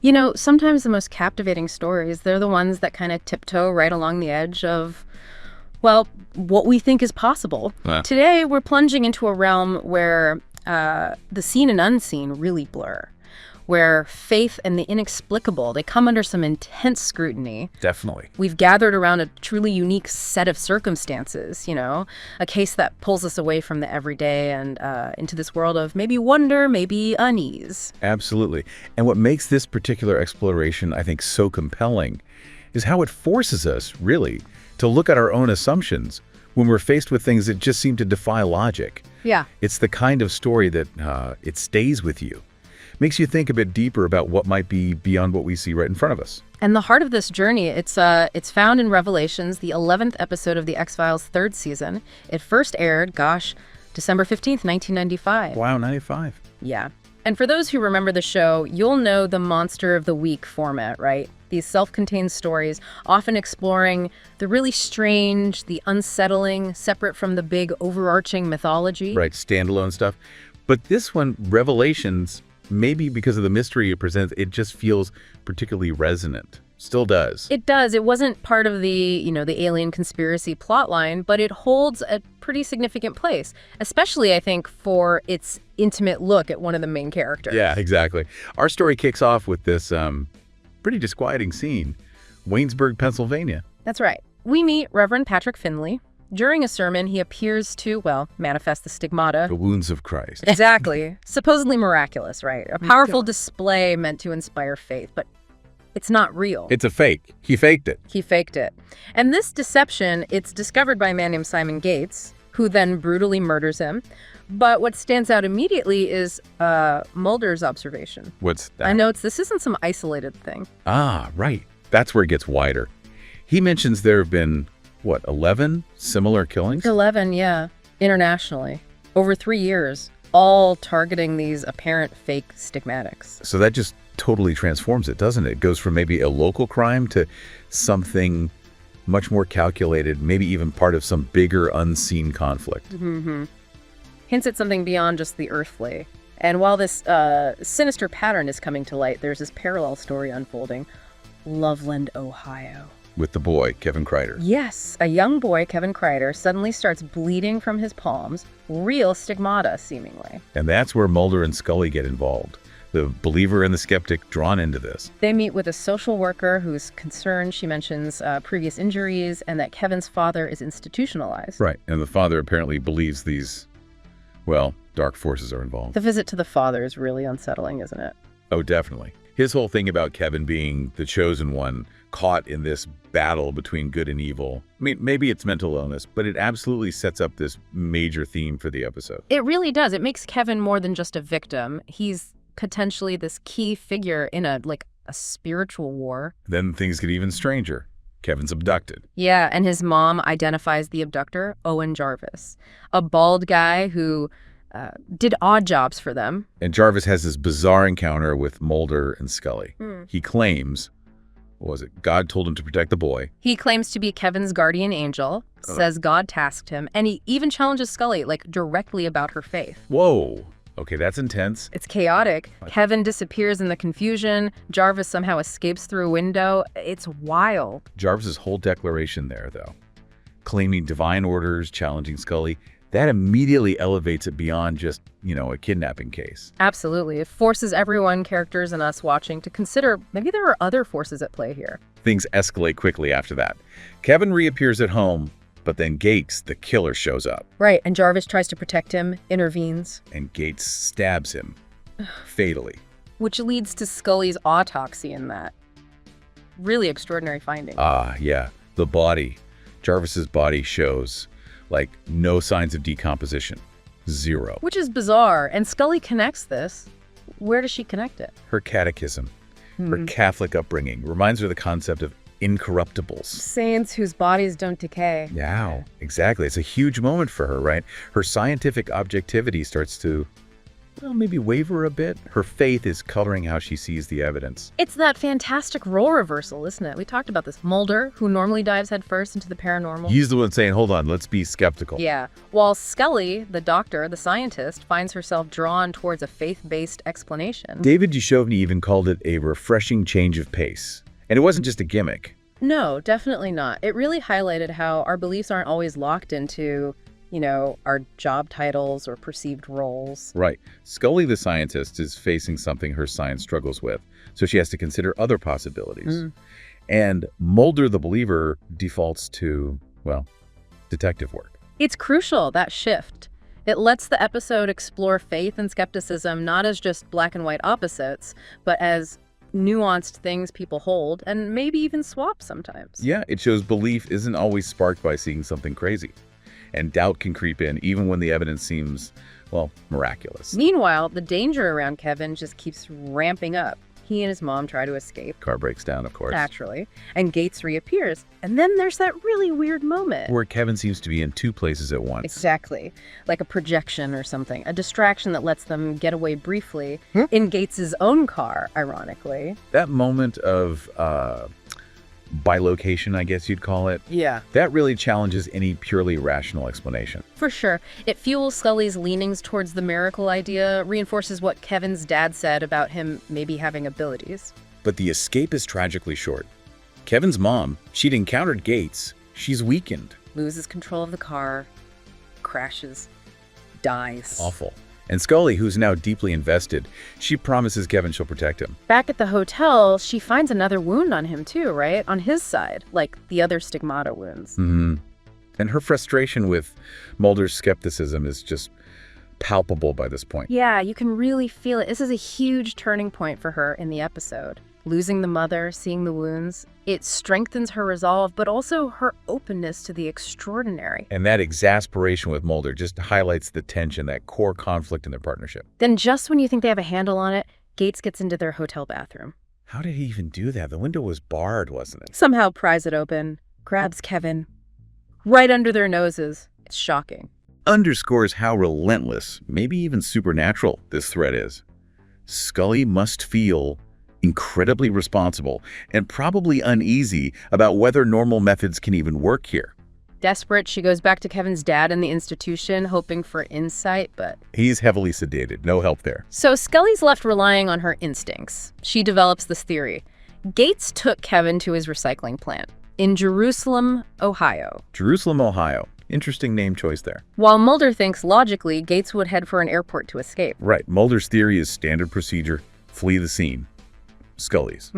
You know, sometimes the most captivating stories, they're the ones that kind of tiptoe right along the edge of, well, what we think is possible. Today, we're plunging into a realm where the seen and unseen really blur, where faith and the inexplicable, they come under some intense scrutiny. Definitely. We've gathered around a truly unique set of circumstances, a case that pulls us away from the everyday and into this world of maybe wonder, maybe unease. Absolutely. And what makes this particular exploration, I think, so compelling is how it forces us, really, to look at our own assumptions when we're faced with things that just seem to defy logic. Yeah. It's the kind of story that it stays with you. Makes you think a bit deeper about what might be beyond what we see right in front of us. And the heart of this journey, it's found in Revelations, the 11th episode of The X-Files' third season. It first aired, December 15th, 1995. Wow, 95. Yeah. And for those who remember the show, you'll know the Monster of the Week format, right? These self-contained stories, often exploring the really strange, the unsettling, separate from the big overarching mythology. Right, standalone stuff. But this one, Revelations, maybe because of the mystery it presents, it just feels particularly resonant. Still does. It does. It wasn't part of the alien conspiracy plotline, but it holds a pretty significant place, especially, I think, for its intimate look at one of the main characters. Yeah, exactly. Our story kicks off with this pretty disquieting scene. Waynesburg, Pennsylvania. That's right. We meet Reverend Patrick Finley. During a sermon, he appears to, manifest the stigmata. The wounds of Christ. Exactly. Supposedly miraculous, right? A powerful display meant to inspire faith, but it's not real. It's a fake. He faked it. He faked it. And this deception, it's discovered by a man named Simon Gates, who then brutally murders him. But what stands out immediately is Mulder's observation. What's that? I notes this isn't some isolated thing. Ah, right. That's where it gets wider. He mentions there have been 11 similar killings? 11, yeah. Internationally. Over 3 years. All targeting these apparent fake stigmatics. So that just totally transforms it, doesn't it? It goes from maybe a local crime to something much more calculated, maybe even part of some bigger unseen conflict. Mm-hmm. Hints at something beyond just the earthly. And while this sinister pattern is coming to light, there's this parallel story unfolding. Loveland, Ohio. With the boy, Kevin Kreider. Yes, a young boy, Kevin Kreider, suddenly starts bleeding from his palms, real stigmata, seemingly. And that's where Mulder and Scully get involved. The believer and the skeptic drawn into this. They meet with a social worker who's concerned. She mentions previous injuries and that Kevin's father is institutionalized. Right, and the father apparently believes these, dark forces are involved. The visit to the father is really unsettling, isn't it? Oh, definitely. His whole thing about Kevin being the chosen one, caught in this battle between good and evil. I mean, maybe it's mental illness, but it absolutely sets up this major theme for the episode. It really does. It makes Kevin more than just a victim. He's potentially this key figure in a spiritual war. Then things get even stranger. Kevin's abducted. Yeah, and his mom identifies the abductor, Owen Jarvis, a bald guy who did odd jobs for them. And Jarvis has this bizarre encounter with Mulder and Scully. He claims, God told him to protect the boy. He claims to be Kevin's guardian angel, says God tasked him, and he even challenges Scully, directly about her faith. Whoa. Okay, that's intense. It's chaotic. Kevin disappears in the confusion. Jarvis somehow escapes through a window. It's wild. Jarvis's whole declaration there, though, claiming divine orders, challenging Scully, that immediately elevates it beyond just, a kidnapping case. Absolutely. It forces everyone, characters and us watching, to consider maybe there are other forces at play here. Things escalate quickly after that. Kevin reappears at home, but then Gates, the killer, shows up. Right, and Jarvis tries to protect him, intervenes. And Gates stabs him, fatally. Which leads to Scully's autopsy in that. Really extraordinary finding. Ah, yeah. The body. Jarvis's body shows, no signs of decomposition. 0. Which is bizarre, and Scully connects this. Where does she connect it? Her catechism, her Catholic upbringing, reminds her of the concept of incorruptibles. Saints whose bodies don't decay. Yeah, exactly. It's a huge moment for her, right? Her scientific objectivity starts to, well, maybe waver a bit. Her faith is coloring how she sees the evidence. It's that fantastic role reversal, isn't it? We talked about this. Mulder, who normally dives headfirst into the paranormal. He's the one saying, hold on, let's be skeptical. Yeah. While Scully, the doctor, the scientist, finds herself drawn towards a faith-based explanation. David Duchovny even called it a refreshing change of pace. And it wasn't just a gimmick. No, definitely not. It really highlighted how our beliefs aren't always locked into, our job titles or perceived roles. Right. Scully, the scientist, is facing something her science struggles with, so she has to consider other possibilities. And Mulder, the believer, defaults to, well, detective work. It's crucial, that shift. It lets the episode explore faith and skepticism not as just black and white opposites, but as nuanced things people hold and maybe even swap sometimes. Yeah, it shows belief isn't always sparked by seeing something crazy. And doubt can creep in even when the evidence seems, well, miraculous. Meanwhile, the danger around Kevin just keeps ramping up. He and his mom try to escape. Car breaks down, of course. Naturally. And Gates reappears. And then there's that really weird moment where Kevin seems to be in two places at once. Exactly. Like a projection or something. A distraction that lets them get away briefly in Gates's own car, ironically. That moment of bilocation, I guess you'd call it. Yeah. That really challenges any purely rational explanation. For sure. It fuels Scully's leanings towards the miracle idea, reinforces what Kevin's dad said about him maybe having abilities. But the escape is tragically short. Kevin's mom, she'd encountered Gates. She's weakened. Loses control of the car, crashes, dies. Awful. And Scully, who's now deeply invested, she promises Kevin she'll protect him. Back at the hotel, she finds another wound on him too, right? On his side, like the other stigmata wounds. And her frustration with Mulder's skepticism is just palpable by this point. Yeah, you can really feel it. This is a huge turning point for her in the episode. Losing the mother, seeing the wounds, it strengthens her resolve, but also her openness to the extraordinary. And that exasperation with Mulder just highlights the tension, that core conflict in their partnership. Then just when you think they have a handle on it, Gates gets into their hotel bathroom. How did he even do that? The window was barred, wasn't it? Somehow pries it open, grabs Kevin, right under their noses. It's shocking. Underscores how relentless, maybe even supernatural, this threat is. Scully must feel incredibly responsible and probably uneasy about whether normal methods can even work here. Desperate, she goes back to Kevin's dad in the institution, hoping for insight, but he's heavily sedated. No help there. So Scully's left relying on her instincts. She develops this theory. Gates took Kevin to his recycling plant in Jerusalem, Ohio. Jerusalem, Ohio. Interesting name choice there. While Mulder thinks logically, Gates would head for an airport to escape. Right. Mulder's theory is standard procedure. Flee the scene. Scully's.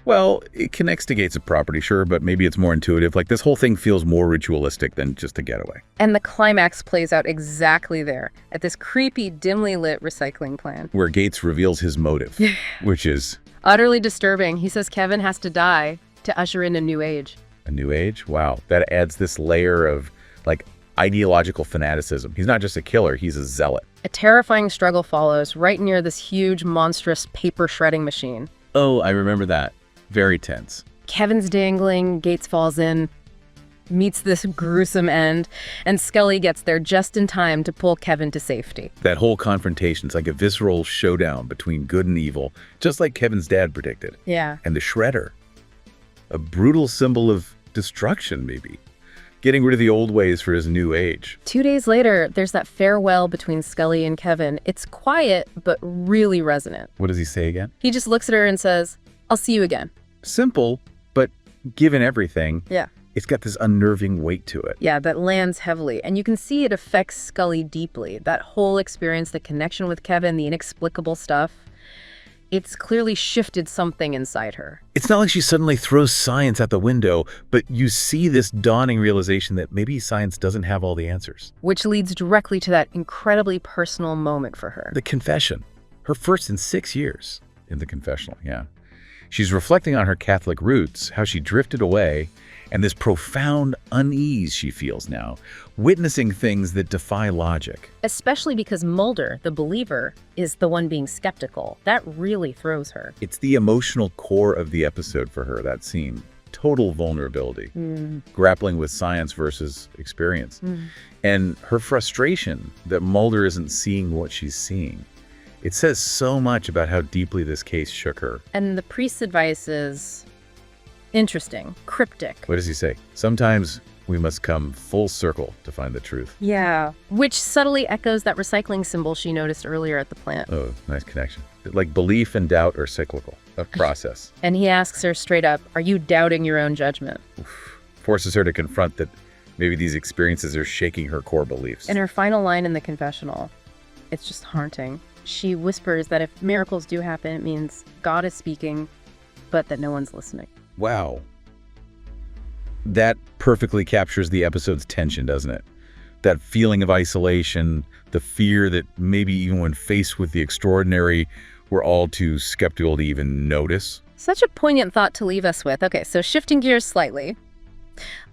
Well, it connects to Gates' property, sure, but maybe it's more intuitive. Like, this whole thing feels more ritualistic than just a getaway. And the climax plays out exactly there, at this creepy, dimly lit recycling plant. Where Gates reveals his motive, which is utterly disturbing. He says Kevin has to die to usher in a new age. A new age? Wow. That adds this layer of, like, ideological fanaticism. He's not just a killer, he's a zealot. A terrifying struggle follows right near this huge, monstrous paper shredding machine. Oh, I remember that. Very tense. Kevin's dangling, Gates falls in, meets this gruesome end, and Scully gets there just in time to pull Kevin to safety. That whole confrontation's like a visceral showdown between good and evil, just like Kevin's dad predicted. Yeah. And the shredder, a brutal symbol of destruction, maybe. Getting rid of the old ways for his new age. 2 days later, there's that farewell between Scully and Kevin. It's quiet, but really resonant. What does he say again? He just looks at her and says, "I'll see you again." Simple, but given everything, yeah, it's got this unnerving weight to it. Yeah, that lands heavily. And you can see it affects Scully deeply. That whole experience, the connection with Kevin, the inexplicable stuff. It's clearly shifted something inside her. It's not like she suddenly throws science out the window, but you see this dawning realization that maybe science doesn't have all the answers. Which leads directly to that incredibly personal moment for her. The confession. Her first in 6 years in the confessional, yeah. She's reflecting on her Catholic roots, how she drifted away, and this profound unease she feels now, witnessing things that defy logic. Especially because Mulder, the believer, is the one being skeptical. That really throws her. It's the emotional core of the episode for her, that scene. total vulnerability, grappling with science versus experience. And her frustration that Mulder isn't seeing what she's seeing. It says so much about how deeply this case shook her. And the priest's advice is interesting, cryptic. What does he say? Sometimes we must come full circle to find the truth. Yeah, which subtly echoes that recycling symbol she noticed earlier at the plant. Oh, nice connection. Like belief and doubt are cyclical, a process. And he asks her straight up, are you doubting your own judgment? Forces her to confront that maybe these experiences are shaking her core beliefs. And her final line in the confessional, it's just haunting. She whispers that if miracles do happen, it means God is speaking, but that no one's listening. Wow. That perfectly captures the episode's tension, doesn't it? That feeling of isolation, the fear that maybe even when faced with the extraordinary, we're all too skeptical to even notice. Such a poignant thought to leave us with. Okay, so shifting gears slightly,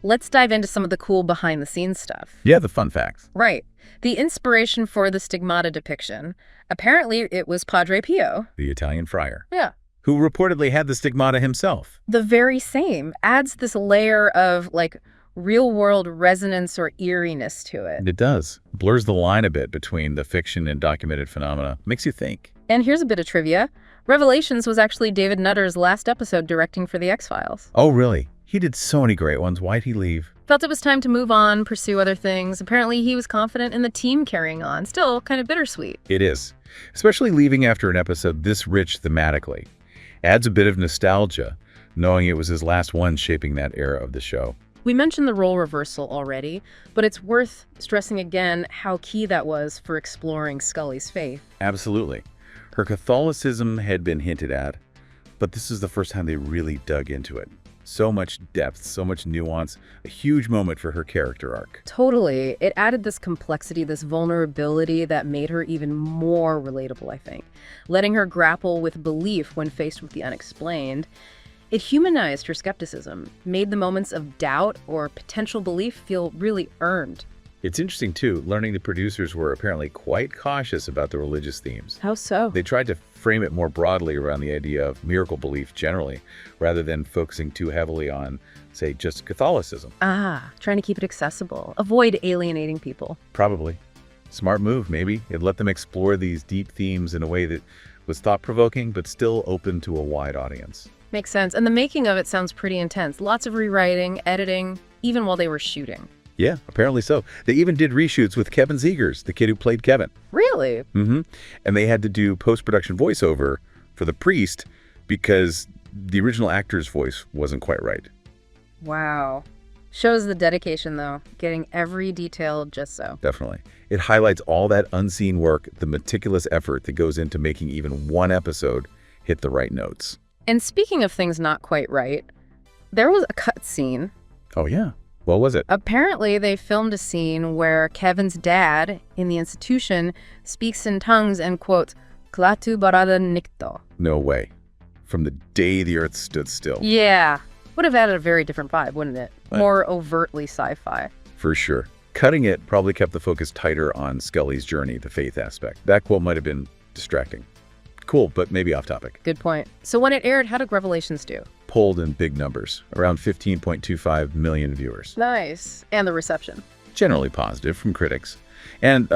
let's dive into some of the cool behind-the-scenes stuff. Yeah, the fun facts. Right. The inspiration for the stigmata depiction, apparently it was Padre Pio. The Italian friar. Yeah. Who reportedly had the stigmata himself. The very same. Adds this layer of, like, real-world resonance or eeriness to it. It does. Blurs the line a bit between the fiction and documented phenomena. Makes you think. And here's a bit of trivia. Revelations was actually David Nutter's last episode directing for The X-Files. Oh, really? He did so many great ones. Why'd he leave? Felt it was time to move on, pursue other things. Apparently he was confident in the team carrying on. Still kind of bittersweet. It is. Especially leaving after an episode this rich thematically. Adds a bit of nostalgia, knowing it was his last one shaping that era of the show. We mentioned the role reversal already, but it's worth stressing again how key that was for exploring Scully's faith. Absolutely. Her Catholicism had been hinted at, but this is the first time they really dug into it. So much depth, so much nuance, a huge moment for her character arc. Totally. It added this complexity, this vulnerability that made her even more relatable, I think. Letting her grapple with belief when faced with the unexplained. It humanized her skepticism, made the moments of doubt or potential belief feel really earned. It's interesting, too, learning the producers were apparently quite cautious about the religious themes. How so? They tried to frame it more broadly around the idea of miracle belief generally, rather than focusing too heavily on, say, just Catholicism. Trying to keep it accessible. Avoid alienating people. Probably. Smart move, maybe. It let them explore these deep themes in a way that was thought-provoking, but still open to a wide audience. Makes sense. And the making of it sounds pretty intense. Lots of rewriting, editing, even while they were shooting. Yeah, apparently so. They even did reshoots with Kevin Zegers, the kid who played Kevin. Really? Mm-hmm. And they had to do post-production voiceover for the priest because the original actor's voice wasn't quite right. Wow. Shows the dedication, though. Getting every detail just so. Definitely. It highlights all that unseen work, the meticulous effort that goes into making even one episode hit the right notes. And speaking of things not quite right, there was a cut scene. Oh, yeah. What was it? Apparently, they filmed a scene where Kevin's dad in the institution speaks in tongues and quotes, Klatu barada nikto. No way. From the day the earth stood still. Yeah. Would have added a very different vibe, wouldn't it? What? More overtly sci-fi. For sure. Cutting it probably kept the focus tighter on Scully's journey, the faith aspect. That quote might have been distracting. Cool, but maybe off topic. Good point. So when it aired, how did Revelations do? Pulled in big numbers, around 15.25 million viewers. Nice. And the reception? Generally positive from critics. And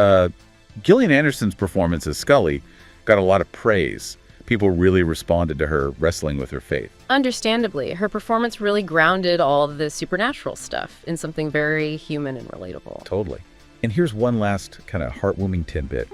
Gillian Anderson's performance as Scully got a lot of praise. People really responded to her wrestling with her faith. Understandably, her performance really grounded all of the supernatural stuff in something very human and relatable. Totally. And here's one last kind of heartwarming tidbit.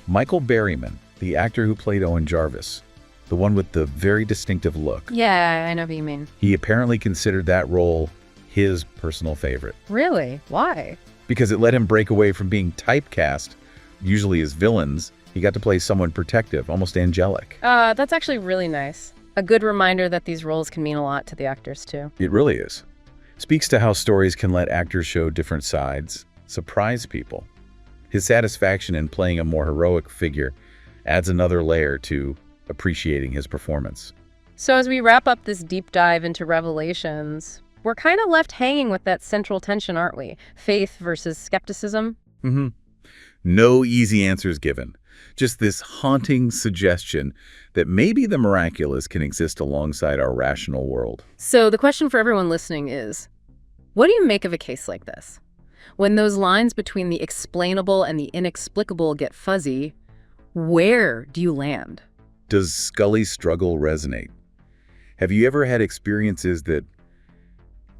Michael Berryman, the actor who played Owen Jarvis, the one with the very distinctive look. Yeah, I know what you mean. He apparently considered that role his personal favorite. Really? Why? Because it let him break away from being typecast, usually as villains. He got to play someone protective, almost angelic. That's actually really nice. A good reminder that these roles can mean a lot to the actors, too. It really is. Speaks to how stories can let actors show different sides, surprise people. His satisfaction in playing a more heroic figure adds another layer to appreciating his performance. So as we wrap up this deep dive into Revelations, we're kind of left hanging with that central tension, aren't we? Faith versus skepticism. No easy answers given. Just this haunting suggestion that maybe the miraculous can exist alongside our rational world. So the question for everyone listening is, what do you make of a case like this? When those lines between the explainable and the inexplicable get fuzzy, where do you land? Does Scully's struggle resonate? Have you ever had experiences that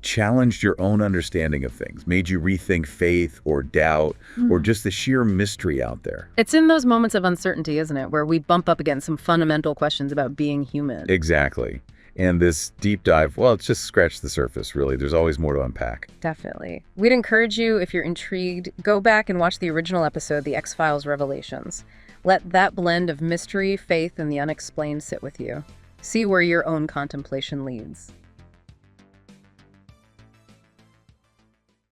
challenged your own understanding of things, made you rethink faith or doubt or just the sheer mystery out there? It's in those moments of uncertainty, isn't it, where we bump up against some fundamental questions about being human. Exactly. And this deep dive, well, it's just scratched the surface, really. There's always more to unpack. Definitely. We'd encourage you, if you're intrigued, go back and watch the original episode, The X-Files Revelations. Let that blend of mystery, faith, and the unexplained sit with you. See where your own contemplation leads.